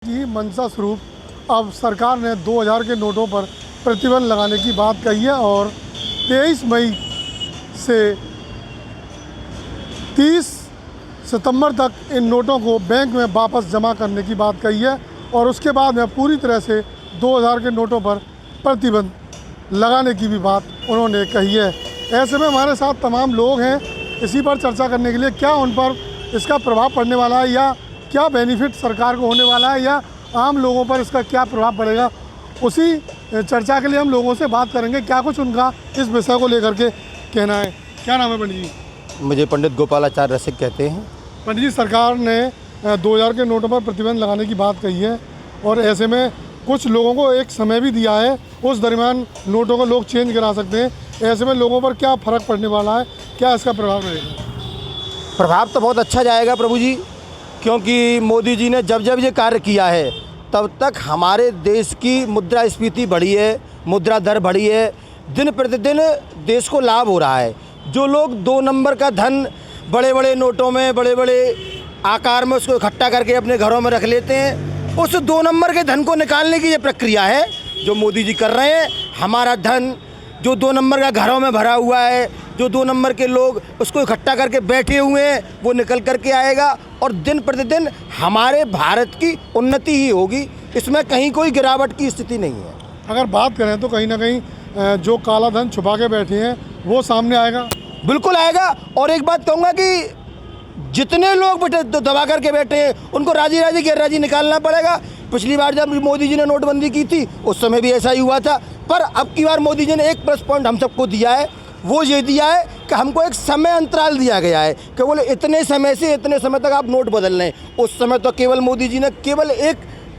की मंशा स्वरूप अब सरकार ने 2000 के नोटों पर प्रतिबंध लगाने की बात कही है और 23 मई से 30 सितंबर तक इन नोटों को बैंक में वापस जमा करने की बात कही है और उसके बाद में पूरी तरह से 2000 के नोटों पर प्रतिबंध लगाने की भी बात उन्होंने कही है। ऐसे में हमारे साथ तमाम लोग हैं इसी पर चर्चा करने के लिए, क्या उन पर इसका प्रभाव पड़ने वाला है या क्या बेनिफिट सरकार को होने वाला है या आम लोगों पर इसका क्या प्रभाव पड़ेगा, उसी चर्चा के लिए हम लोगों से बात करेंगे। क्या कुछ उनका इस विषय को लेकर के कहना है। क्या नाम है पंडित जी? मुझे पंडित गोपालाचार्य रसिक कहते हैं। पंडित जी, सरकार ने 2000 के नोटों पर प्रतिबंध लगाने की बात कही है और ऐसे में कुछ लोगों को एक समय भी दिया है, उस दरमियान नोटों को लोग चेंज करा सकते हैं। ऐसे में लोगों पर क्या फ़र्क पड़ने वाला है, क्या इसका प्रभाव रहेगा? प्रभाव तो बहुत अच्छा जाएगा प्रभु जी, क्योंकि मोदी जी ने जब जब ये कार्य किया है तब तक हमारे देश की मुद्रास्फीति बढ़ी है, मुद्रा दर बढ़ी है, दिन प्रतिदिन देश को लाभ हो रहा है। जो लोग 2 नंबर का धन बड़े बड़े नोटों में बड़े बड़े आकार में उसको इकट्ठा करके अपने घरों में रख लेते हैं, उस 2 नंबर के धन को निकालने की ये प्रक्रिया है जो मोदी जी कर रहे हैं। हमारा धन जो 2 नंबर का घरों में भरा हुआ है, जो 2 नंबर के लोग उसको इकट्ठा करके बैठे हुए हैं, वो निकल करके आएगा और दिन प्रतिदिन हमारे भारत की उन्नति ही होगी। इसमें कहीं कोई गिरावट की स्थिति नहीं है। अगर बात करें तो कहीं ना कहीं जो काला धन छुपा के बैठे हैं वो सामने आएगा, बिल्कुल आएगा। और एक बात कहूँगा कि जितने लोग दबा करके बैठे हैं उनको राजी राजी गैर राजी निकालना पड़ेगा। पिछली बार जब मोदी जी ने नोटबंदी की थी उस समय भी ऐसा ही हुआ था, पर अब की बार मोदी जी ने एक प्लस पॉइंट हम सबको दिया है, वो ये दिया है कि हमको एक समय अंतराल दिया गया है कि बोले इतने समय से इतने समय तक आप नोट बदल लें। उस समय तो केवल मोदी जी ने केवल 1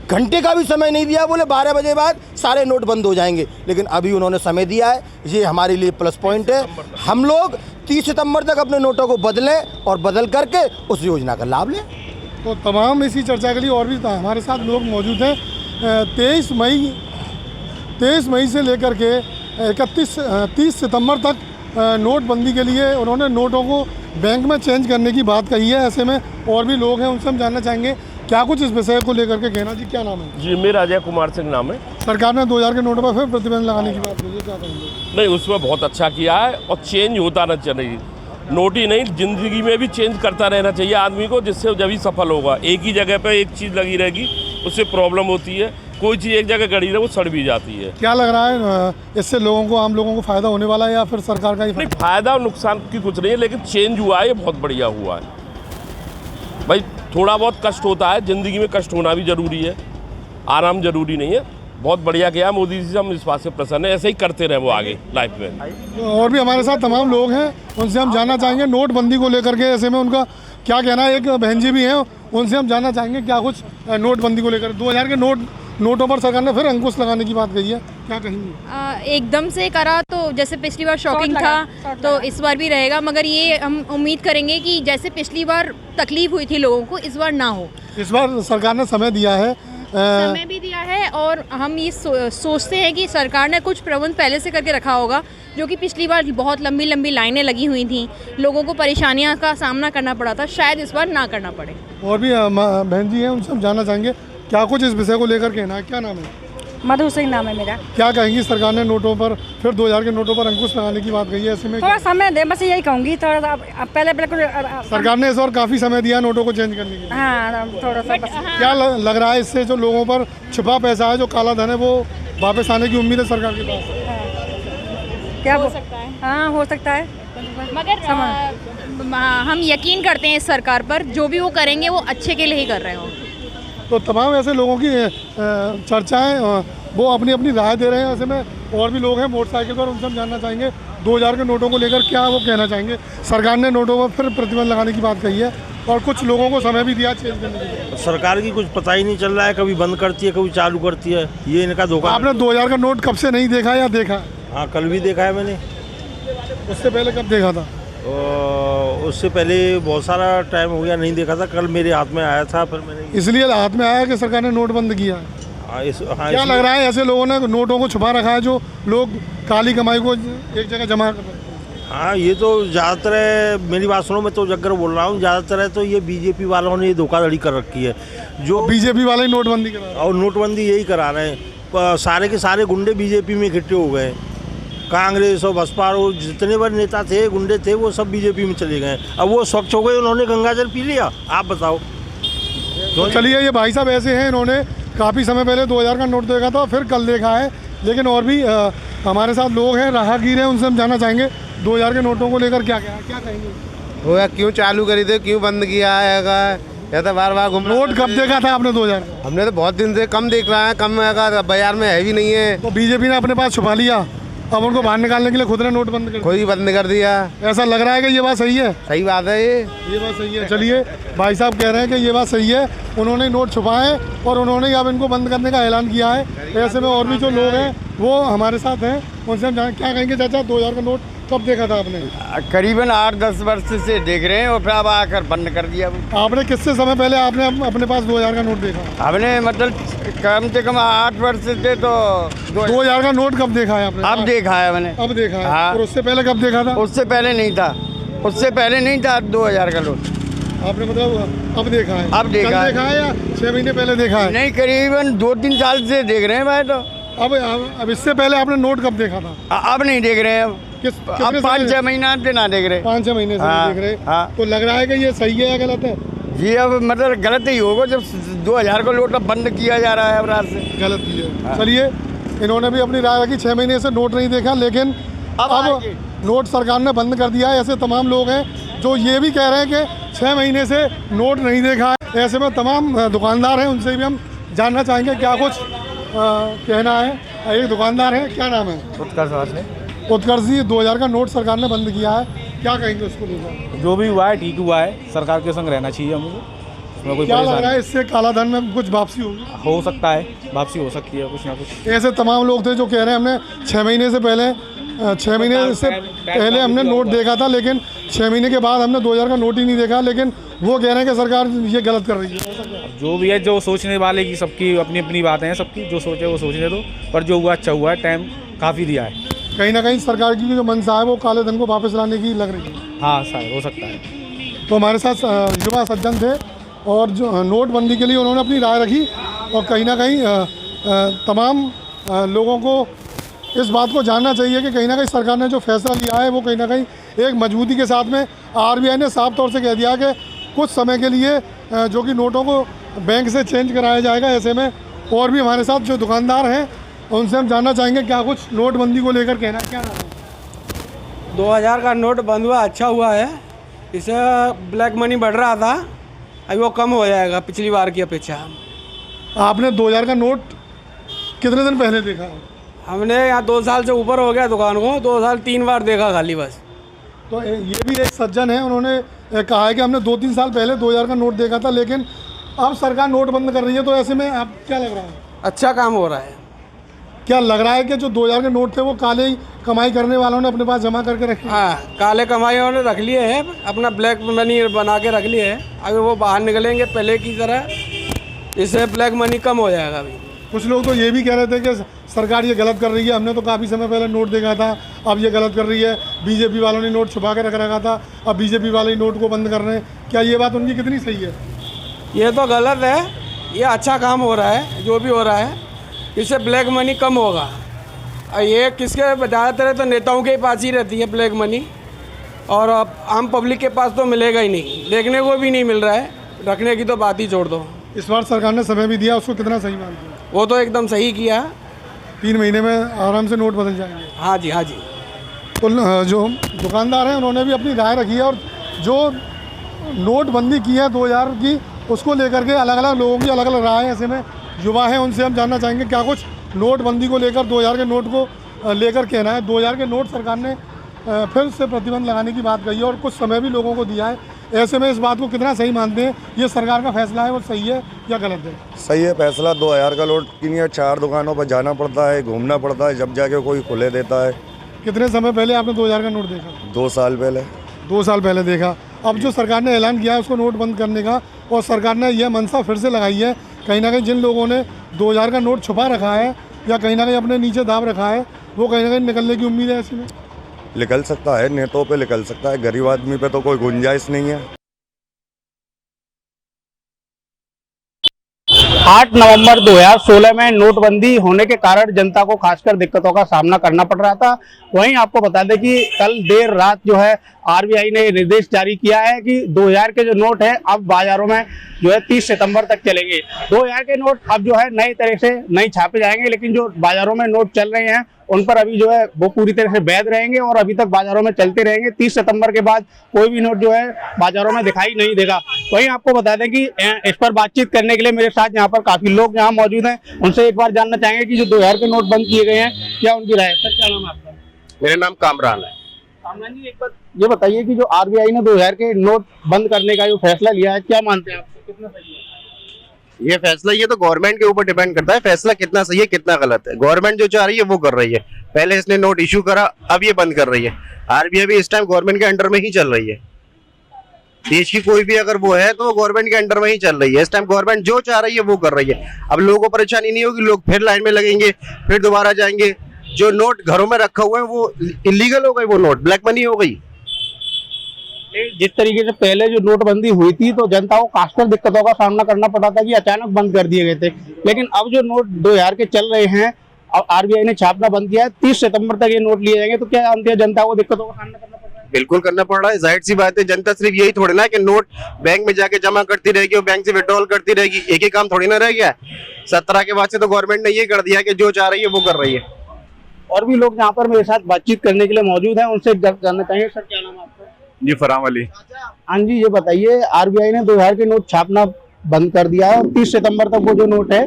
घंटे का भी समय नहीं दिया, बोले 12 बजे बाद सारे नोट बंद हो जाएंगे, लेकिन अभी उन्होंने समय दिया है। ये हमारे लिए प्लस पॉइंट है। हम लोग 30 सितंबर तक अपने नोटों को बदलें और बदल करके उस योजना का लाभ लें। तो तमाम इसी चर्चा के लिए और भी हमारे साथ लोग मौजूद हैं। 23 मई से लेकर के 30 सितंबर तक नोटबंदी के लिए उन्होंने नोटों को बैंक में चेंज करने की बात कही है। ऐसे में और भी लोग हैं, उनसे हम जानना चाहेंगे क्या कुछ इस विषय को लेकर के कहना। जी, क्या नाम है? जी, मेरा अजय कुमार सिंह नाम है। सरकार ने 2000 के नोटों पर फिर प्रतिबंध लगाने की बात की है, क्या कहेंगे? नहीं, उसमें बहुत अच्छा किया है और चेंज होता रहना चाहिए। नोट ही नहीं, जिंदगी में भी चेंज करता रहना चाहिए आदमी को, जिससे जब ही सफल होगा। एक ही जगह पे एक चीज़ लगी रहेगी उससे प्रॉब्लम होती है। कोई चीज़ एक जगह गड़ी रहे वो सड़ भी जाती है। क्या लग रहा है इससे लोगों को, आम लोगों को फ़ायदा होने वाला है या फिर सरकार का ही? नहीं, फ़ायदा और नुकसान की कुछ नहीं है, लेकिन चेंज हुआ है, ये बहुत बढ़िया हुआ है। भाई थोड़ा बहुत कष्ट होता है, ज़िंदगी में कष्ट होना भी ज़रूरी है, आराम ज़रूरी नहीं है। बहुत बढ़िया किया मोदी जी से, हम इस बात से प्रसन्न है। ऐसे ही करते रहे वो आगे लाइफ में। और भी हमारे साथ तमाम लोग हैं, उनसे हम जानना चाहेंगे नोटबंदी को लेकर के ऐसे में उनका क्या कहना है। एक बहन जी भी हैं, उनसे हम जानना चाहेंगे क्या कुछ नोटबंदी को लेकर। 2000 के नोटों पर सरकार ने फिर अंकुश लगाने की बात कही है, क्या कहेंगे? एकदम से करा तो जैसे पिछली बार शॉकिंग था तो इस बार भी रहेगा, मगर ये हम उम्मीद करेंगे कि जैसे पिछली बार तकलीफ हुई थी लोगों को, इस बार ना हो। इस बार सरकार ने समय दिया है, समय भी दिया है और हम ये सोचते हैं कि सरकार ने कुछ प्रबंध पहले से करके रखा होगा, जो कि पिछली बार बहुत लंबी लंबी लाइनें लगी हुई थी, लोगों को परेशानियां का सामना करना पड़ा था, शायद इस बार ना करना पड़े। और भी बहन जी हैं, उनसे हम जानना चाहेंगे क्या कुछ इस विषय को लेकर कहना है। क्या नाम है? मधु सिंह नाम है मेरा। क्या कहेंगी, सरकार ने नोटों पर फिर 2000 के नोटों पर अंकुश लगाने की बात कही है, ऐसे में थोड़ा समय दे, बस यही कहूँगी। थोड़ा पहले सरकार ने इस बार काफ़ी समय दिया नोटों को चेंज करने के लिए। हाँ, थोड़ा सा क्या लग रहा है इससे जो लोगों पर छुपा पैसा है, जो काला धन है, वो वापस आने की उम्मीद है सरकार के पास? क्या हो सकता है? हाँ, हो सकता है, मगर हम यकीन करते हैं इस सरकार पर, जो भी वो करेंगे वो अच्छे के लिए ही कर रहे हो। तो तमाम ऐसे लोगों की चर्चाएं, वो अपनी अपनी राय दे रहे हैं। ऐसे में और भी लोग हैं मोटरसाइकिल पर, उनसे हम जानना चाहेंगे 2000 के नोटों को लेकर क्या वो कहना चाहेंगे। सरकार ने नोटों पर फिर प्रतिबंध लगाने की बात कही है और कुछ लोगों को समय भी दिया चेंज करने के लिए। सरकार की कुछ पता ही नहीं चल रहा है, कभी बंद करती है कभी चालू करती है, ये इनका धोखा। आपने 2000 का नोट कब से नहीं देखा या देखा? हाँ, कल भी देखा है मैंने। उससे पहले कब देखा था? उससे पहले बहुत सारा टाइम हो गया, नहीं देखा था। कल मेरे हाथ में आया था, फिर मैंने इसलिए हाथ में आया कि सरकार ने नोट बंद किया है। क्या लग रहा है ऐसे लोगों ने नोटों को छुपा रखा है, जो लोग काली कमाई को एक जगह जमा कर रहे हैं? हाँ, ये तो ज़्यादातर है, मेरी बात सुनो, मैं तो जगह बोल रहा हूँ, ज़्यादातर है तो ये बीजेपी वालों ने ये धोखाधड़ी कर रखी है। जो बीजेपी वाले ही नोटबंदी करा रहे हैं। और नोटबंदी यही करा रहे हैं। सारे के सारे गुंडे बीजेपी में इकट्ठे हो गए। कांग्रेस और बसपा और जितने बड़े नेता थे, गुंडे थे, वो सब बीजेपी में चले गए। अब वो स्वच्छ हो गए, उन्होंने गंगा जल पी लिया। आप बताओ। तो चलिए, ये भाई साहब ऐसे हैं, इन्होंने काफ़ी समय पहले 2000 का नोट देखा था, फिर कल देखा है। लेकिन और भी हमारे साथ लोग हैं, राहगीर हैं, उनसे हम जानना चाहेंगे 2000 के नोटों को लेकर क्या कहेंगे। वो यार क्यों चालू करी थे, क्यों बंद किया है? या तो बार बार घूम। नोट कब देखा था आपने 2000 का? हमने तो बहुत दिन से कम देख रहा है, कम है, बाजार में है भी नहीं है। तो बीजेपी ने अपने पास छुपा लिया, अब उनको बाहर निकालने के लिए खुद ने नोट बंद कर खुद ही बंद कर दिया। दिया। ऐसा लग रहा है कि ये बात सही है? सही बात है ये बात सही है। चलिए, भाई साहब कह रहे हैं कि ये बात सही है, उन्होंने नोट छुपाए और उन्होंने अब इनको बंद करने का ऐलान किया है। ऐसे में और भी जो लोग हैं वो हमारे साथ हैं, उनसे हम जान क्या कहेंगे। चाचा, 2000 का नोट कब देखा था आपने? करीबन 8-10 वर्ष से देख रहे हैं और फिर अब आकर बंद कर दिया। आपने कितने समय पहले आपने अपने पास 2000 का नोट देखा? हमने मतलब कम से कम 8 वर्ष से तो 2000 का नोट कब देखा है आपने? अब देखा है मैंने। अब देखा है। हाँ। और उससे पहले कब देखा था? उससे पहले नहीं था, उससे पहले नहीं था 2000 का नोट। आपने मतलब अब देखा है? अब देखा कल है। देखा है या 6 महीने पहले देखा है? नहीं, करीबन 2-3 साल से देख रहे हैं भाई। तो अब इससे पहले आपने नोट कब देखा था? अब नहीं देख रहे हैं। अब 5-6 महीना से ना देख रहे। 5-6 महीने से हाँ, नहीं देख रहे। हाँ। तो लग रहा है कि ये सही है या गलत है? जी, अब मतलब गलत ही होगा जब 2000 का नोट अब बंद किया जा रहा है अब रात से। गलत ही है। चलिए, इन्होंने भी अपनी राय रखी, 6 महीने से नोट नहीं देखा, लेकिन अब नोट सरकार ने बंद कर दिया है। ऐसे तमाम लोग हैं जो ये भी कह रहे हैं कि 6 महीने से नोट नहीं देखा है। ऐसे में तमाम दुकानदार हैं, उनसे भी हम जानना चाहेंगे क्या कुछ कहना है। एक दुकानदार है, क्या नाम है? उत्कर्ष जी, 2000 का नोट सरकार ने बंद किया है, क्या कहेंगे उसको लेकर? जो भी हुआ है ठीक हुआ है, सरकार के संग रहना चाहिए हमको, उसमें कोई क्या लग रहा परेशानी है इससे काला धन में कुछ वापसी होगी? हो सकता है, वापसी हो सकती है कुछ ना कुछ। ऐसे तमाम लोग थे जो कह रहे हैं हमने 6 महीने से पहले 6 महीने से पहले हमने नोट देखा था, लेकिन 6 महीने के बाद हमने 2000 का नोट ही नहीं देखा। लेकिन वो कह रहे हैं कि सरकार ये गलत कर रही है। जो भी है, जो सोचने वाले की सबकी अपनी अपनी बातें हैं, सबकी जो सोचे वो सोचने दो, पर जो हुआ अच्छा हुआ है, टाइम काफ़ी दिया है। कहीं ना कहीं सरकार की जो मंशा है वो काले धन को वापस लाने की लग रही है। हाँ, शायद हो सकता है। तो हमारे साथ युवा सज्जन थे और जो नोटबंदी के लिए उन्होंने अपनी राय रखी, और कहीं ना कहीं तमाम लोगों को इस बात को जानना चाहिए कि कहीं ना कहीं सरकार ने जो फैसला लिया है वो कहीं ना कहीं एक मजबूती के साथ में। आरबीआई ने साफ तौर से कह दिया कि कुछ समय के लिए जो कि नोटों को बैंक से चेंज कराया जाएगा। ऐसे में और भी हमारे साथ जो दुकानदार हैं उनसे हम जानना चाहेंगे क्या कुछ नोटबंदी को लेकर कहना है। क्या नाम है? 2000 का नोट बंद हुआ, अच्छा हुआ है। इससे ब्लैक मनी बढ़ रहा था, अभी वो कम हो जाएगा पिछली बार की अपेक्षा। आपने 2000 का नोट कितने दिन पहले देखा है? हमने यहाँ 2 साल से ऊपर हो गया दुकान को, 2 साल 3 बार देखा खाली बस। तो ये भी एक सज्जन है, उन्होंने कहा है कि हमने 2-3 साल पहले 2000 का नोट देखा था, लेकिन अब सरकार नोट बंद कर रही है। तो ऐसे में आप क्या लग रहा है? अच्छा काम हो रहा है। क्या लग रहा है कि जो 2000 के नोट थे वो काले ही कमाई करने वालों ने अपने पास जमा करके रखे? हाँ, काले कमाइयों ने रख लिए हैं, अपना ब्लैक मनी बना के रख लिए है। अगर वो बाहर निकलेंगे पहले की तरह, इससे ब्लैक मनी कम हो जाएगा। अभी कुछ लोग तो ये भी कह रहे थे कि सरकार ये गलत कर रही है, हमने तो काफ़ी समय पहले नोट देखा था, अब ये गलत कर रही है। बीजेपी वालों ने नोट छुपा के रख रखा था, अब बीजेपी वाले नोट को बंद कर रहे हैं। क्या ये बात उनकी कितनी सही है? ये तो गलत है, ये अच्छा काम हो रहा है जो भी हो रहा है, इससे ब्लैक मनी कम होगा। और ये किसके ज़्यादातर तो नेताओं के ही पास ही रहती है ब्लैक मनी, और अब आम पब्लिक के पास तो मिलेगा ही नहीं, देखने को भी नहीं मिल रहा है, रखने की तो बात ही छोड़ दो। इस बार सरकार ने समय भी दिया, उसको कितना सही मानते हैं? वो तो एकदम सही किया। 3 महीने में आराम से नोट बदल जाएंगे। हाँ जी, हाँ जी। तो जो दुकानदार हैं उन्होंने भी अपनी राय रखी है, और जो नोटबंदी की है 2000 की, उसको लेकर के अलग अलग लोगों की अलग अलग राय है। ऐसे में युवा हैं, उनसे हम जानना चाहेंगे क्या कुछ नोटबंदी को लेकर 2000 के नोट को लेकर कहना है। 2000 के नोट सरकार ने फिर से प्रतिबंध लगाने की बात कही है और कुछ समय भी लोगों को दिया है। ऐसे में इस बात को कितना सही मानते हैं, ये सरकार का फैसला है वो सही है या गलत है? सही है फैसला। 2000 का नोट के लिए 4 दुकानों पर जाना पड़ता है, घूमना पड़ता है, जब जाके कोई खुले देता है। कितने समय पहले आपने 2000 का नोट देखा? 2 साल पहले। 2 साल पहले देखा। अब जो सरकार ने ऐलान किया है उसको नोट बंद करने का, और सरकार ने यह मंशा फिर से लगाई है, कहीं ना कहीं जिन लोगों ने 2000 का नोट छुपा रखा है या कहीं ना कहीं अपने नीचे दाब रखा है, वो कहीं ना कहीं निकलने की उम्मीद है। ऐसे में निकल सकता है, नेताओं पे निकल सकता है, गरीब आदमी पे तो कोई गुंजाइश नहीं है। 8 नवंबर 2016 में नोटबंदी होने के कारण जनता को खासकर दिक्कतों का सामना करना पड़ रहा था। वहीं आपको बता दें कि कल देर रात जो है आरबीआई ने निर्देश जारी किया है कि 2000 के जो नोट है अब बाजारों में जो है 30 सितंबर तक चलेंगे। 2000 के नोट अब जो है नई तरह से नहीं छापे जाएंगे, लेकिन जो बाजारों में नोट चल रहे हैं उन पर अभी जो है वो पूरी तरह से वैध रहेंगे और अभी तक बाजारों में चलते रहेंगे। 30 सितंबर के बाद कोई भी नोट जो है बाजारों में दिखाई नहीं देगा। वहीं आपको बता दें कि इस पर बातचीत करने के लिए मेरे साथ यहाँ पर काफी लोग यहाँ मौजूद हैं। उनसे एक बार जानना चाहेंगे कि जो 2000 के नोट बंद किए गए हैं क्या उनकी राय है। सर क्या नाम है आपका? मेरा नाम कामरान है। कामरान जी, एक बार ये बताइए कि जो आरबीआई ने 2000 के नोट बंद करने का जो फैसला लिया है क्या मानते हैं आप, कितना सही है ये फैसला? ये तो गवर्नमेंट के ऊपर डिपेंड करता है फैसला कितना सही है कितना गलत है। गवर्नमेंट जो चाह रही है वो कर रही है। पहले इसने नोट इशू करा, अब ये बंद कर रही है। आरबीआई भी इस टाइम गवर्नमेंट के अंडर में ही चल रही है। देश की कोई भी अगर वो है तो वो गवर्नमेंट के अंडर में ही चल रही है। इस टाइम गवर्नमेंट जो चाह रही है वो कर रही है। अब लोगों को परेशानी नहीं होगी, लोग फिर लाइन में लगेंगे, फिर दोबारा जाएंगे। जो नोट घरों में रखा हुआ है वो इलीगल हो गई, वो नोट ब्लैक मनी हो गई। जिस तरीके से पहले जो नोटबंदी हुई थी तो जनता को खासकर दिक्कतों का सामना करना पड़ा था कि अचानक बंद कर दिए गए थे, लेकिन अब जो नोट 2000 के चल रहे हैं अब आरबीआई ने छापना बंद किया है, 30 सितंबर तक ये नोट लिए जाएंगे। तो क्या जानते हैं जनता को दिक्कतों का सामना करना पड़ रहा है? बिल्कुल करना पड़ रहा है, जाहिर सी बात है। जनता सिर्फ यही थोड़ी ना कि नोट बैंक में जाके जमा करती रहेगी और बैंक से विड्रॉल करती रहेगी, एक ही काम थोड़ी ना रह गया। 17 के बाद से तो गवर्नमेंट ने ये कर दिया कि जो चाह रही है वो कर रही है। और भी लोग यहाँ पर मेरे साथ बातचीत करने के लिए मौजूद हैं, उनसे जानना चाहेंगे। सर क्या नाम है आपका? जी फराम अली। हाँ जी, ये बताइए आरबीआई ने 2000 के नोट छापना बंद कर दिया है और 30 सितंबर तक वो जो नोट है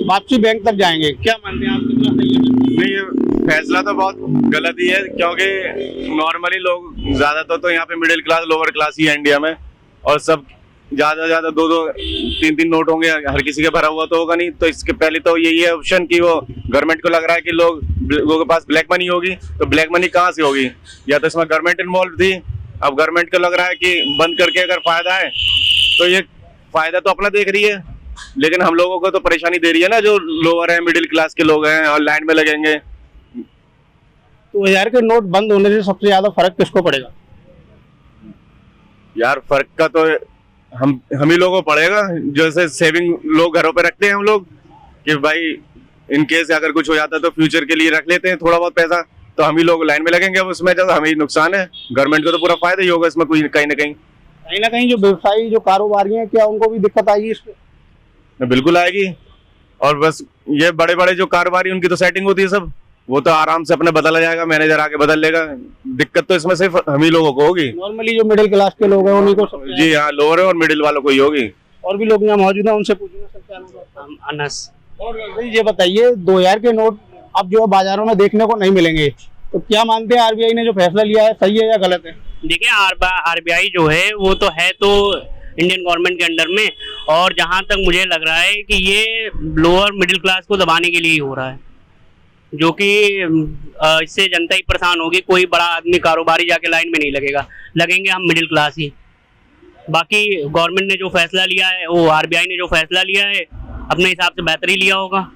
वापसी बैंक तक जाएंगे, क्या मानते हैं आप, कितना सही है? नहीं, ये फैसला तो बहुत गलत ही है, क्योंकि नॉर्मली लोग ज्यादातर तो यहाँ पे मिडिल क्लास लोअर क्लास ही है इंडिया में, और सब ज्यादा 2-2 3-3 नोट होंगे, हर किसी के भरा हुआ तो होगा नहीं। तो इसके पहले तो यही है ऑप्शन कि वो गवर्नमेंट को लग रहा है कि लोगों के पास ब्लैक मनी होगी, तो ब्लैक मनी कहाँ से होगी? या तो इसमें गवर्नमेंट इन्वॉल्व थी। अब गवर्नमेंट को लग रहा है कि बंद करके अगर फायदा है तो ये फायदा तो अपना देख रही है, लेकिन हम लोगों को तो परेशानी दे रही है ना, जो लोअर है मिडिल क्लास के लोग हैं और लाइन में लगेंगे। 2000 के नोट बंद होने से सबसे ज्यादा फर्क किसको पड़ेगा? यार फर्क का तो हम ही लोगों को पड़ेगा, जैसे सेविंग लोग घरों पे रखते हैं हम लोग कि भाई इन केस अगर कुछ हो जाता है तो फ्यूचर के लिए रख लेते हैं थोड़ा बहुत पैसा, तो हम ही लोग लाइन में लगेंगे। अब उसमें जब हमें ही नुकसान है, गवर्नमेंट को तो पूरा फायदा ही होगा इसमें, कोई कहीं ना कहीं जो व्यवसायी जो कारोबारी हैं क्या उनको भी दिक्कत आएगी इसमें? बिल्कुल आएगी। और बस ये बड़े बड़े जो कारोबारी उनकी तो सेटिंग होती है सब, वो तो आराम से अपने बदला जाएगा, मैनेजर आके बदल लेगा। दिक्कत तो इसमें सिर्फ हम ही लोगों को होगी। नॉर्मली जो मिडिल क्लास के लोग हैं उन्हीं को। जी हाँ, लोअर और मिडिल वालों को ही होगी। और भी लोग यहाँ मौजूद हैं, उनसे पूछूंगा। अनस, और ये बताइए 2000 के नोट अब जो बाजारों में देखने को नहीं मिलेंगे, तो क्या मानते हैं आरबीआई ने जो फैसला लिया है सही है या गलत है? देखिए आरबीआई जो है वो तो है तो इंडियन गवर्नमेंट के अंडर में, और जहां तक मुझे लग रहा है कि ये लोअर मिडिल क्लास को दबाने के लिए ही हो रहा है, जो कि इससे जनता ही परेशान होगी। कोई बड़ा आदमी कारोबारी जाके लाइन में नहीं लगेगा, लगेंगे हम मिडिल क्लास ही। बाकी गवर्नमेंट ने जो फैसला लिया है, वो आरबीआई ने जो फैसला लिया है अपने हिसाब से बेहतर ही लिया होगा।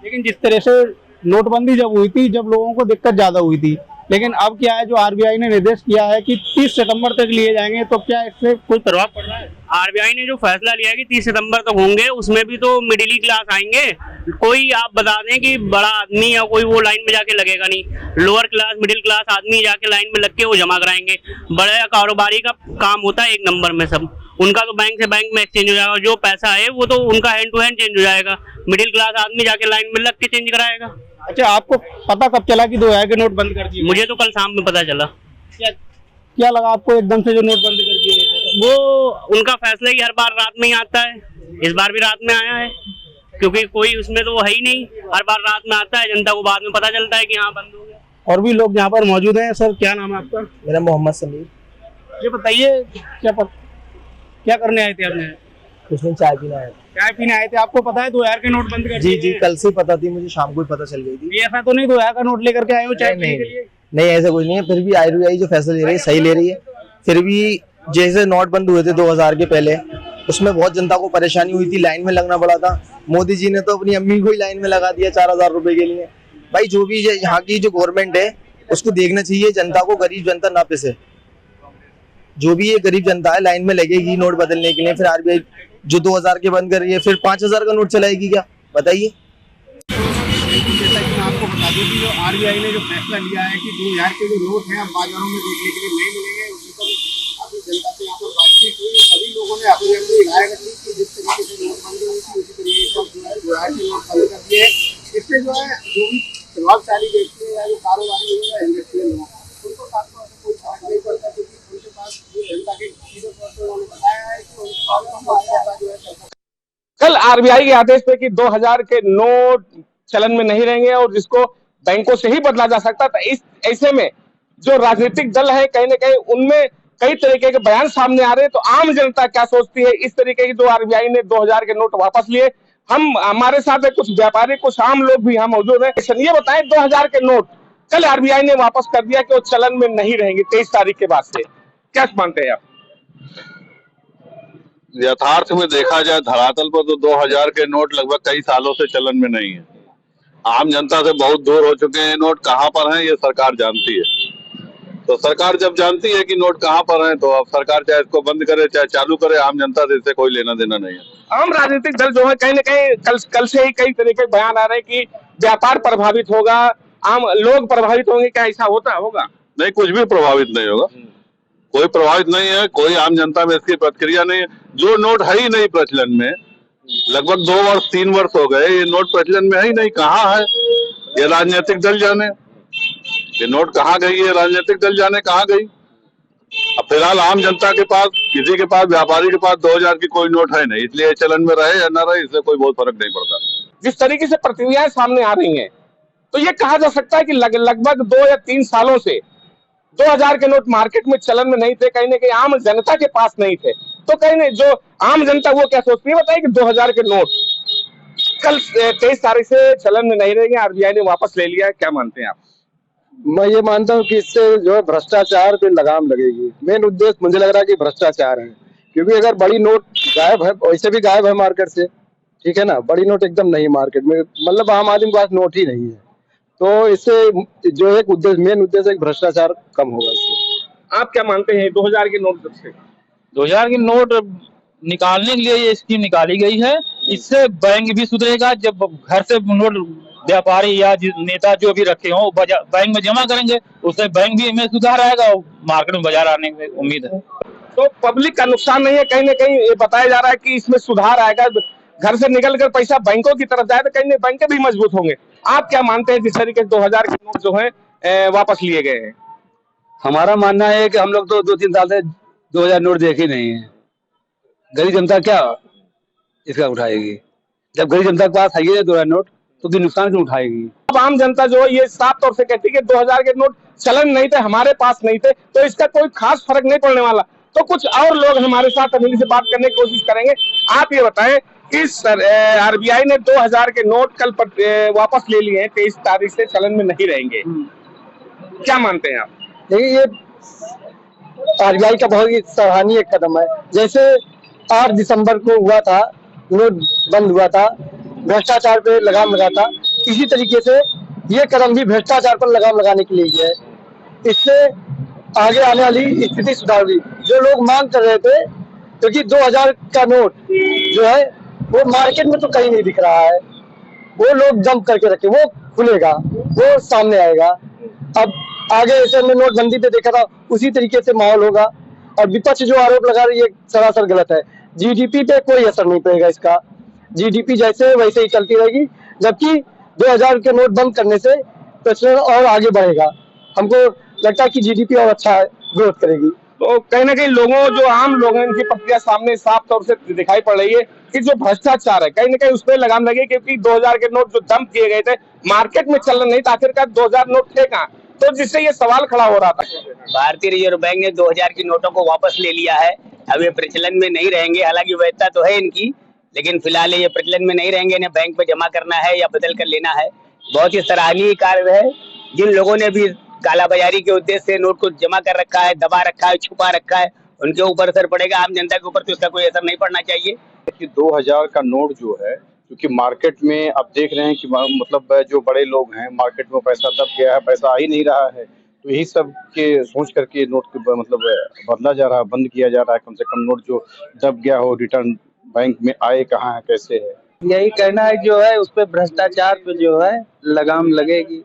लेकिन जिस तरह से नोटबंदी जब हुई थी, जब लोगों को दिक्कत ज्यादा हुई थी, लेकिन अब क्या है जो आरबीआई ने निर्देश किया है कि 30 सितंबर तक लिए जाएंगे, तो क्या इससे कोई प्रभाव पड़ रहा है? आरबीआई ने जो फैसला लिया है कि 30 सितंबर तक होंगे, उसमें भी तो मिडिल ही क्लास आएंगे। कोई आप बता दें कि बड़ा आदमी या कोई वो लाइन में जाके लगेगा नहीं। लोअर क्लास मिडिल क्लास आदमी जाके लाइन में लग के वो जमा कराएंगे। बड़े कारोबारी का काम होता है एक नंबर में सब, उनका तो बैंक से बैंक में एक्सचेंज हो जाएगा, जो पैसा है वो तो उनका हैंड टू हैंड चेंज हो जाएगा। मिडिल क्लास आदमी जाके लाइन में लग के चेंज कराएगा। अच्छा, आपको पता कब चला कि 2000 के नोट बंद कर दिए? मुझे तो कल शाम में पता चला। क्या लगा आपको एकदम से जो नोट बंद कर दिए? वो उनका फैसला ही हर बार रात में ही आता है, इस बार भी रात में आया है, क्योंकि कोई उसमें तो है ही नहीं। हर बार रात में आता है, जनता को बाद में पता चलता है कि हाँ बंद हो गया। और भी लोग यहाँ पर मौजूद हैं। सर क्या नाम है आपका? मेरा मोहम्मद समीर। ये बताइए क्या करने आए थे आपने? कुछ नहीं, चाय पीने आए थे। चाय पीने आए थे, आपको पता है 2000 के नोट बंद कर दिए? जी, कल से पता थी मुझे, शाम को ही पता चल गई थी। ऐसा तो नहीं 2000 का नोट लेकर के आए हो चाय पीने के लिए? नहीं, ऐसा कुछ नहीं है। फिर भी आरबीआई जो फैसला ले रही है सही ले रही है। फिर भी जैसे नोट बंद हुए थे 2000 के पहले, उसमें बहुत जनता को परेशानी हुई थी, लाइन में लगना पड़ा था। मोदी जी ने तो अपनी अम्मी को ही लाइन में लगा दिया 4000 रुपए के लिए। भाई जो भी यहाँ की जो गवर्नमेंट है उसको देखना चाहिए जनता को, गरीब जनता ना पिसे। जो भी ये गरीब जनता है लाइन में लगेगी नोट बदलने के लिए, फिर आरबीआई जो 2000 के बंद कर रही है, फिर 5000 का नोट चलाएगी क्या? बताइए। जैसा कि मैं आपको बता दूं कि जो आरबीआई ने जो फैसला लिया है कि 2000 के जो नोट हैं अब बाजारों में देखने के लिए नहीं मिलेंगे, उसी पर अपनी जनता से यहाँ पर बातचीत हुई। सभी लोगों ने अपनी अपनी राय रखी कि जिस तरीके से नोटबंदी हुई थी उसी तरीके से जो है 2000 के नोट बंद कर दिए। इससे जो है जो भी प्रभावशाली व्यक्ति है या जो कारोबारी है या इंडस्ट्रियल हो, उनको साथ में कोई फर्क नहीं पड़ता, क्योंकि उनके पास जनता के सीधे तौर पर उन्होंने बताया है कि उनका जो है कल आरबीआई के आदेश पे कि 2000 के नोट चलन में नहीं रहेंगे और जिसको बैंकों से ही बदला जा सकता था। इस ऐसे में जो राजनीतिक दल है कहीं ना कहीं उनमें कई तरीके के बयान सामने आ रहे हैं। तो आम जनता क्या सोचती है इस तरीके की जो आरबीआई ने 2000 के नोट वापस लिए? हम हमारे साथ कुछ व्यापारी कुछ आम लोग भी यहाँ मौजूद हैं। ये बताएं 2000 के नोट कल आरबीआई ने वापस कर दिया कि वो चलन में नहीं रहेंगे 23 तारीख के बाद से, क्या मानते हैं आप? यथार्थ में देखा जाए धरातल पर तो 2000 के नोट लगभग कई सालों से चलन में नहीं है। आम जनता से बहुत दूर हो चुके हैं। नोट कहाँ पर हैं ये सरकार जानती है। तो सरकार जब जानती है कि नोट कहाँ पर हैं तो अब सरकार चाहे इसको बंद करे चाहे चालू करे, आम जनता से इससे कोई लेना देना नहीं है। आम राजनीतिक दल जो है कहीं ना कहीं कल से ही कई तरह के बयान आ रहे हैं कि व्यापार प्रभावित होगा, आम लोग प्रभावित होंगे। क्या ऐसा होगा? नहीं, कुछ भी प्रभावित नहीं होगा। कोई प्रभावित नहीं है, कोई आम जनता में इसकी प्रतिक्रिया नहीं है। जो नोट है ही नहीं प्रचलन में, लगभग 2 वर्ष 3 वर्ष हो गए ये नोट प्रचलन में है ही नहीं। कहाँ है ये राजनीतिक दल जाने, ये नोट कहाँ गई है राजनीतिक दल जाने कहाँ गई। अब फिलहाल आम जनता के पास, किसी के पास, व्यापारी के पास 2000 की कोई नोट है नहीं, इसलिए चलन में रहे या न रहे इससे कोई बहुत फर्क नहीं पड़ता। जिस तरीके से प्रतिक्रियाएं सामने आ रही हैं तो ये कहा जा सकता है कि लगभग 2 या 3 सालों से 2000 के नोट मार्केट में चलन में नहीं थे, कहीं ना कहीं आम जनता के पास नहीं थे। तो कहीं नहीं, जो आम जनता वो क्या सोचती है बताइए कि 2000 के नोट कल 23 तारीख से चलन में नहीं रहेंगे, आरबीआई ने वापस ले लिया है, क्या मानते हैं आप? मैं ये मानता हूँ कि इससे जो है भ्रष्टाचार पे लगाम लगेगी। मेन उद्देश्य मुझे लग रहा है कि भ्रष्टाचार है, क्योंकि अगर बड़ी नोट गायब है, वैसे भी गायब है मार्केट से, ठीक है ना, बड़ी नोट एकदम नहीं मार्केट में, मतलब आम आदमी के पास नोट ही नहीं है। तो इससे जो एक उद्देश्य, मेन उद्देश्य भ्रष्टाचार कम होगा इससे। आप क्या मानते हैं 2000 के नोट से? 2000 के नोट निकालने के लिए ये स्कीम निकाली गई है। इससे बैंक भी सुधरेगा। जब घर से नोट व्यापारी या नेता जो भी रखे हों बैंक में जमा करेंगे, उससे बैंक भी में सुधार आएगा और मार्केट में बाजार आने की उम्मीद है। तो पब्लिक का नुकसान नहीं है, कहीं ना कहीं ये बताया जा रहा है कि इसमें सुधार आएगा। घर से निकल कर पैसा बैंकों की तरफ जाए तो कहीं बैंक भी मजबूत होंगे। आप क्या मानते हैं जिस तरीके से 2000 के नोट जो है वापस लिए गए हैं? हमारा मानना है कि हम लोग तो 2-3 साल से 2000 नोट देखे नहीं है। गरीब जनता क्या इसका उठाएगी? जब गरीब जनता के पास है 2000 नोट तो फिर नुकसान क्यों उठाएगी? अब आम जनता जो है ये साफ तौर से कहती है कि 2000 के नोट चलन नहीं थे, हमारे पास नहीं थे, तो इसका कोई खास फर्क नहीं पड़ने वाला। तो कुछ और लोग हमारे साथ अभी से बात करने की कोशिश करेंगे। आप ये बताएं कि आरबीआई ने 2000 के नोट कल वापस ले लिए हैं, 23 तारीख से चलन में नहीं रहेंगे, क्या मानते हैं आप? देखिए, ये आरबीआई का बहुत ही सराहनीय कदम है। जैसे 8 दिसंबर को हुआ था, नोट बंद हुआ था, भ्रष्टाचार पे लगाम लगा था, इसी तरीके से ये कदम भी भ्रष्टाचार पर लगाम लगाने के लिए है। इससे आगे आने वाली स्थिति सुधार हुई। जो लोग मांग कर रहे थे, क्योंकि 2000 का नोट जो है वो मार्केट में तो कहीं नहीं दिख रहा है, वो लोग जंप करके रखे, वो खुलेगा, वो सामने आएगा। अब आगे ऐसे में नोटबंदी पे देखा था उसी तरीके से माहौल होगा। और विपक्ष जो आरोप लगा रही है सरासर गलत है। जीडीपी पे कोई असर नहीं पड़ेगा इसका, जीडीपी जैसे वैसे ही चलती रहेगी। जबकि 2000 के नोट बंद करने से प्रचलन और आगे बढ़ेगा। हमको लगता है कि जीडीपी और अच्छा ग्रोथ करेगी। तो कहीं ना कहीं लोगों, जो आम लोग हैं, इनकी प्रतिक्रिया सामने साफ तौर से दिखाई पड़ रही है कि जो भ्रष्टाचार है कहीं ना कहीं उस पर लगाम लगे, क्योंकि 2000 के नोट जो डंप किए गए थे मार्केट में चलन नहीं था, आखिरकार 2000 नोट थे कहाँ? तो जिससे ये सवाल खड़ा हो रहा था। भारतीय रिजर्व बैंक ने 2000 की नोटों को वापस ले लिया है। अब ये प्रचलन में नहीं रहेंगे, हालांकि वैधता तो है इनकी, लेकिन फिलहाल ये प्रचलन में नहीं रहेंगे। इन्हें बैंक में जमा करना है या बदल कर लेना है। बहुत ही सराहनीय कार्य है। जिन लोगों ने भी कालाबाजारी के उद्देश्य से नोट को जमा कर रखा है, दबा रखा है, छुपा रखा है, उनके ऊपर असर पड़ेगा। आम जनता के ऊपर तो इसका कोई असर नहीं पड़ना चाहिए। कि 2000 का नोट जो है, क्योंकि मार्केट में अब देख रहे हैं कि मतलब जो बड़े लोग हैं मार्केट में पैसा दब गया है, पैसा आ ही नहीं रहा है, तो यही सब के सोच करके नोट के मतलब बदला जा रहा है, बंद किया जा रहा है। कम से कम नोट जो दब गया हो, रिटर्न बैंक में आए कहाँ है, कैसे है। यही कहना है जो है उस पर भ्रष्टाचार पे जो है लगाम लगेगी।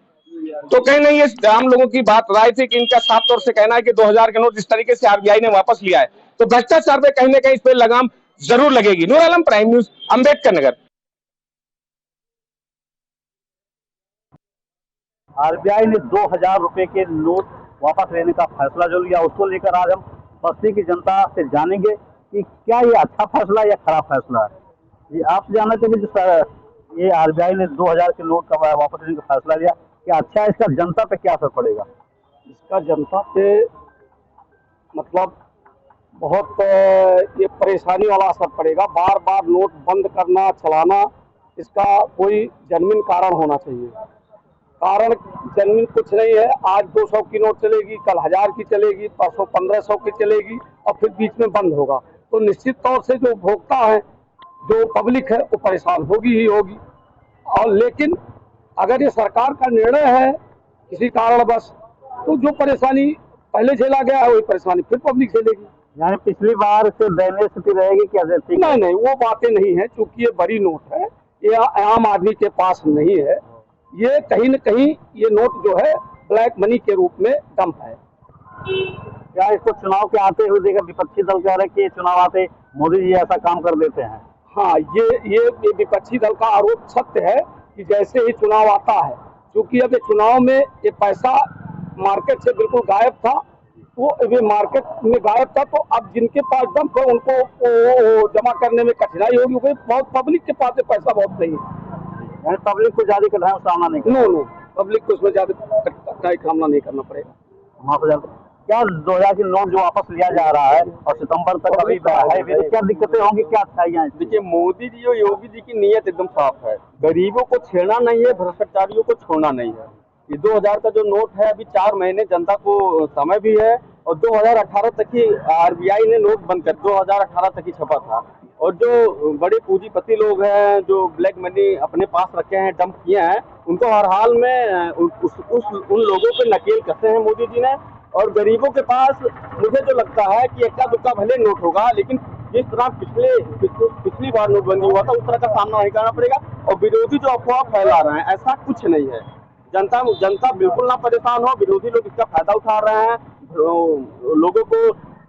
तो कहीं नहीं, ये आम लोगों की बात राय थी कि इनका साफ तौर से कहना है कि 2000 के नोट जिस तरीके से आरबीआई ने वापस लिया है तो भ्रष्टाचार पे कहीं ना कहीं इस पे लगाम जरूर लगेगी। Noor Alam, prime news, Ambedkar Nagar. RBI ने 2000 रुपए के नोट वापस लेने का फैसला जो लिया, उसको लेकर आज हम बस्ती की जनता से जानेंगे कि क्या ये अच्छा फैसला या खराब फैसला है। ये आप जानना चाहिए जो ये आरबीआई ने 2000 के नोट का वापस लेने का फैसला लिया, क्या अच्छा है, इसका जनता पे क्या असर पड़ेगा? इसका जनता पे मतलब बहुत ये परेशानी वाला असर पड़ेगा। बार बार नोट बंद करना, चलाना, इसका कोई जेन्युइन कारण होना चाहिए। कारण जेन्युइन कुछ नहीं है। आज 200 की नोट चलेगी, कल 1000 की चलेगी, परसों 1500 की चलेगी और फिर बीच में बंद होगा, तो निश्चित तौर से जो उपभोक्ता है, जो पब्लिक है, वो परेशान होगी ही होगी। और लेकिन अगर ये सरकार का निर्णय है किसी कारणवश, तो जो परेशानी पहले झेला गया है वही परेशानी फिर पब्लिक झेलेगी। यानी पिछली बार से दयनीय स्थिति रहेगी क्या? नहीं, वो बातें नहीं है, क्योंकि ये बड़ी नोट है, ये आम आदमी के पास नहीं है। ये कहीं न कहीं ये नोट जो है ब्लैक मनी के रूप में डंप है। क्या इसको चुनाव के आते हुए देखा विपक्षी दल कह रहे कि चुनाव आते मोदी जी ऐसा काम कर देते हैं? हाँ, ये विपक्षी दल का आरोप सत्य है कि जैसे ही चुनाव आता है, क्योंकि अब चुनाव में ये पैसा मार्केट से बिल्कुल गायब था, वो ये मार्केट में गायब था, तो अब जिनके पास डंप है उनको जमा करने में कठिनाई होगी, क्योंकि बहुत पब्लिक के पास पैसा बहुत नहीं है। पब्लिक को ज्यादा कठिनाई का सामना नहीं करना? नो, पब्लिक को उसमें ज्यादा कठिनाई का सामना नहीं करना पड़ेगा। क्या 2000 की नोट जो वापस लिया जा रहा है और सितंबर तक अभी है, तो क्या दिक्कतें होंगी, क्या अच्छाइयाँ हैं? देखिए, मोदी जी और योगी जी की नीयत एकदम साफ है, गरीबों को छेड़ना नहीं है, भ्रष्टाचारियों को छोड़ना नहीं है। ये 2000 का जो नोट है, अभी 4 महीने जनता को समय भी है, और 2018 तक ही आरबीआई ने नोट बंद कर 2018 तक ही छपा था। और जो बड़े पूंजीपति लोग हैं, जो ब्लैक मनी अपने पास रखे हैं, डंप किए हैं, उनको हर हाल में उन लोगों पे नकेल कसे हैं मोदी जी ने। और गरीबों के पास मुझे जो लगता है कि इक्का दुक्का भले नोट होगा, लेकिन जिस तरह पिछली बार नोटबंदी हुआ था उस तरह का सामना नहीं करना पड़ेगा। और विरोधी जो अफवाह फैला रहे हैं, ऐसा कुछ नहीं है। जनता बिल्कुल ना परेशान हो, विरोधी लोग इसका फायदा उठा रहे हैं। लोगों को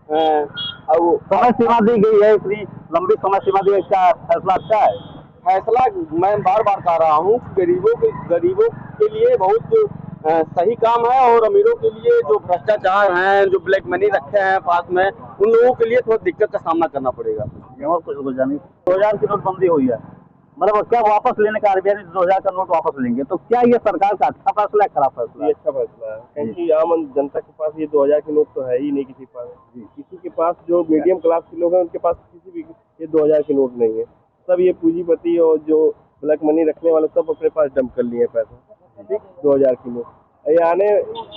समय सीमा दी गई है, इतनी लंबी समय सीमा दी है, क्या फैसला अच्छा है? फैसला मैं बार बार कह रहा हूँ, गरीबों के लिए बहुत सही काम है, और अमीरों के लिए जो भ्रष्टाचार हैं, जो ब्लैक मनी रखे हैं पास में, उन लोगों के लिए थोड़ा दिक्कत का सामना करना पड़ेगा। और कुछ जानी 2000 की नोटबंदी हुई है, मतलब क्या वापस लेने का आरबीआई ने 2000 का नोट वापस लेंगे, तो क्या ये सरकार का अच्छा फैसला है, खराब फैसला है? अच्छा फैसला है, क्योंकि आम जनता के पास ये 2000 की नोट तो है ही नहीं किसी के पास। किसी के पास जो मीडियम क्लास के लोग हैं उनके पास किसी भी ये 2000 की नोट नहीं है। सब ये पूंजीपति और जो ब्लैक मनी रखने वाले सब अपने पास डंप कर लिए पैसा, ठीक, 2000 की नोट। यानी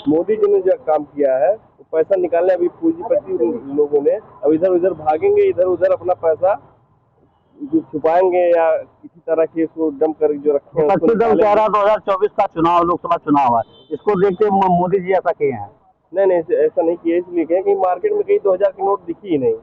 मोदी जी ने जो काम किया है, वो पैसा निकालने अभी पूंजीपति लोगों ने अब इधर उधर भागेंगे, इधर उधर अपना पैसा छुपाएंगे या किसी तरह के इसको डंप कर जो रखे हैं। दल कह रहा 2024 का चुनाव, लोकसभा चुनाव है, इसको देखते मोदी जी ऐसा किए हैं? नहीं, ऐसा नहीं किया, इसलिए कहें कि मार्केट में कहीं 2000 की नोट दिखी ही नहीं।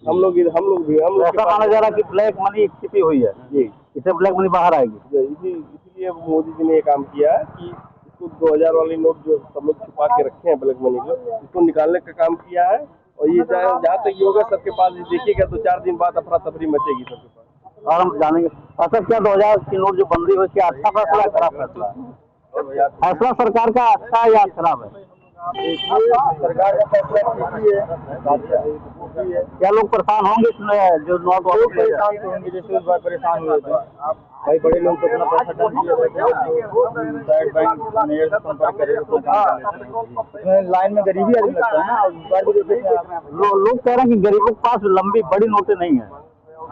हम लोग ऐसा माना जा रहा है कि ब्लैक मनी छिपी हुई है जी, इसे ब्लैक मनी बाहर आएगी। इसीलिए मोदी जी ने ये काम किया कि इसको 2000 वाली नोट जो सब लोग छुपा के रखे हैं ब्लैक मनी को, इसको निकालने का काम किया है। और ये जहाँ तक ये होगा सबके पास देखिएगा तो 4 दिन बाद अफरा तफरी मचेगी सबके पास। और हम जानेंगे अच्छा, क्या 2000 की नोट जो बंदी हुई, क्या अच्छा फैसला है, खराब फैसला है? फैसला सरकार का अच्छा है या खराब है? सरकार का फैसला ठीक ही है। क्या लोग परेशान होंगे इसमें जो नोट परेशान तो होंगे, जैसे इस बार परेशान हुए थे भाई, बड़े लोग तो अपना पैसा डंप किए बैंक मैनेजर से संपर्क करेंगे तो लाइन में गरीबी आदमी लगता है ना। लोग कह रहे हैं कि गरीबों के पास लंबी बड़ी नोटें नहीं है।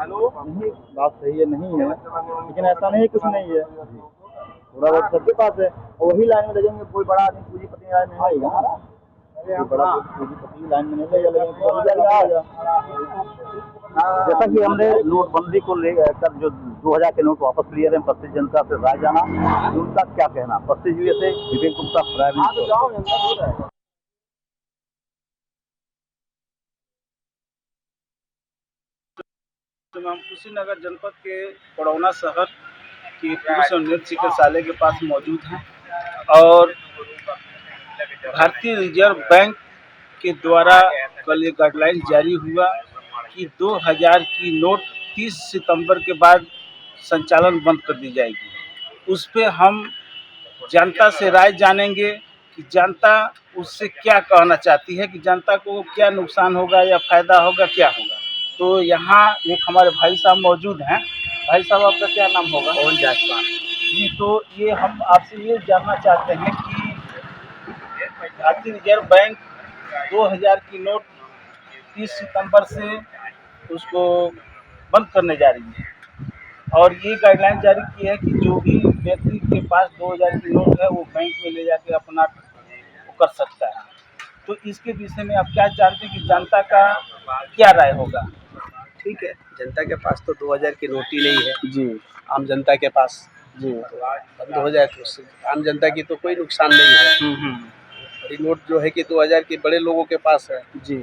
नहीं, बात सही है, नहीं है, लेकिन ऐसा नहीं कुछ नहीं है, थोड़ा बहुत सबके पास है। और वही लाइन में लगेंगे, कोई बड़ा आदमी पूंजीपति लाइन में आएगा, बड़ा पूंजीपति लाइन में नहीं लगेगा। जैसा कि हमने नोटबंदी को लेकर जो 2000 के नोट वापस लिए रहे, बस्ती जनता से राय जाना, उनका क्या कहना। बस्ती जिले से विवेक गुप्ता, प्राइम न्यूज़। समय हम कुशीनगर जनपद के पड़ौना शहर की पुलिस और नृत्य चिकित्सालय के पास मौजूद हैं और भारतीय रिजर्व बैंक के द्वारा कल एक गाइडलाइन जारी हुआ कि 2000 की नोट 30 सितंबर के बाद संचालन बंद कर दी जाएगी। उस पे हम जनता से राय जानेंगे कि जनता उससे क्या कहना चाहती है, कि जनता को क्या नुकसान होगा या फ़ायदा होगा, क्या होगा। तो यहाँ एक हमारे भाई साहब मौजूद हैं। भाई साहब, आपका क्या नाम होगा? पवन जायसवाल जी, तो ये हम आपसे ये जानना चाहते हैं कि भारतीय रिजर्व बैंक 2000 की नोट 30 सितंबर से उसको बंद करने जा रही है और ये गाइडलाइन जारी की है कि जो भी व्यक्ति के पास 2000 की नोट है वो बैंक में ले जाके अपना वो कर सकता है। तो इसके विषय में आप क्या जानते हैं कि जनता का क्या राय होगा? ठीक है, जनता के पास तो 2000 की नोट ही नहीं है जी, आम जनता के पास जी, तो बंद हो जाए तो उससे आम जनता की तो कोई नुकसान नहीं है। बड़ी नोट जो है कि 2000 की बड़े लोगों के पास है जी,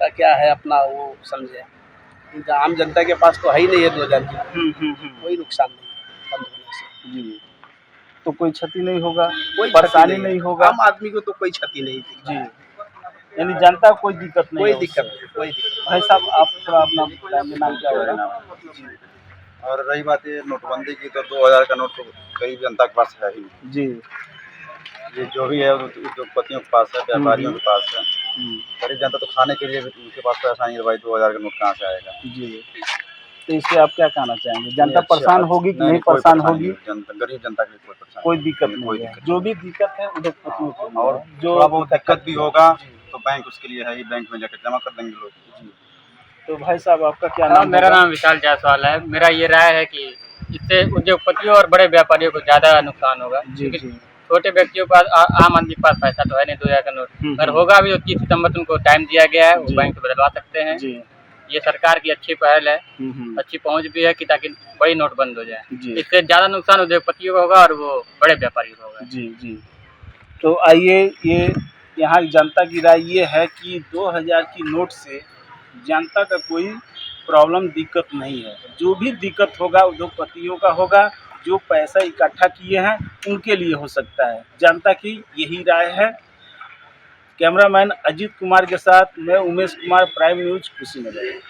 का क्या है अपना वो समझे, आम जनता के पास तो है ही नहीं है 2000 की, कोई नुकसान नहीं बंद होने से। जी, तो कोई क्षति नहीं होगा, कोई परेशानी नहीं होगा, आम आदमी को तो कोई क्षति नहीं थी जी, यानी जनता को कोई दिक्कत नहीं, कोई दिक्कत नहीं, कोई दिक्कत। भाई साहब, आप थोड़ा अपना नाम क्या होगा? और रही बात ये नोटबंदी की, तो 2000 का नोट तो गरीब जनता के पास है ही नहीं। जी, ये जो भी है उद्योगपतियों के पास है, व्यापारियों के पास है। गरीब जनता तो खाने के लिए भी उनके पास पैसा नहीं है, भाई 2000 का नोट कहाँ से आएगा। जी, तो इससे आप क्या कहना चाहेंगे? जनता परेशान होगी कि नहीं परेशान होगी? गरीब जनता के लिए कोई परेशानी, कोई दिक्कत नहीं है। जो भी दिक्कत है उद्योगपतियों को, और जो थोड़ा बहुत दिक्कत भी होगा तो बैंक उसके लिए है ही, बैंक में जाकर जमा कर देंगे लोग। जी, तो भाई साहब, आपका क्या नाम? मेरा नाम विशाल जायसवाल है। मेरा ये राय है कि इससे उद्योगपतियों और बड़े व्यापारियों को ज़्यादा नुकसान होगा। जी, जी, छोटे व्यक्तियों के पास, आम आदमी के पास पैसा तो है नहीं 2000 का नोट, अगर होगा भी तो 30 सितंबर उनको टाइम दिया गया है, वो बैंक से बदलवा सकते हैं। ये सरकार की अच्छी पहल है, अच्छी पहुंच भी है कि ताकि बड़ी नोट बंद हो जाए। इससे ज़्यादा नुकसान उद्योगपतियों को होगा और वो बड़े व्यापारियों को होगा। जी, जी, तो आइए, ये यहाँ जनता की राय ये है कि 2000 की नोट से जनता का कोई प्रॉब्लम दिक्कत नहीं है। जो भी दिक्कत होगा उद्योगपतियों का होगा, जो पैसा इकट्ठा किए हैं उनके लिए हो सकता है। जनता की यही राय है। कैमरामैन अजीत कुमार के साथ मैं उमेश कुमार, प्राइम न्यूज़, कुशीनगर।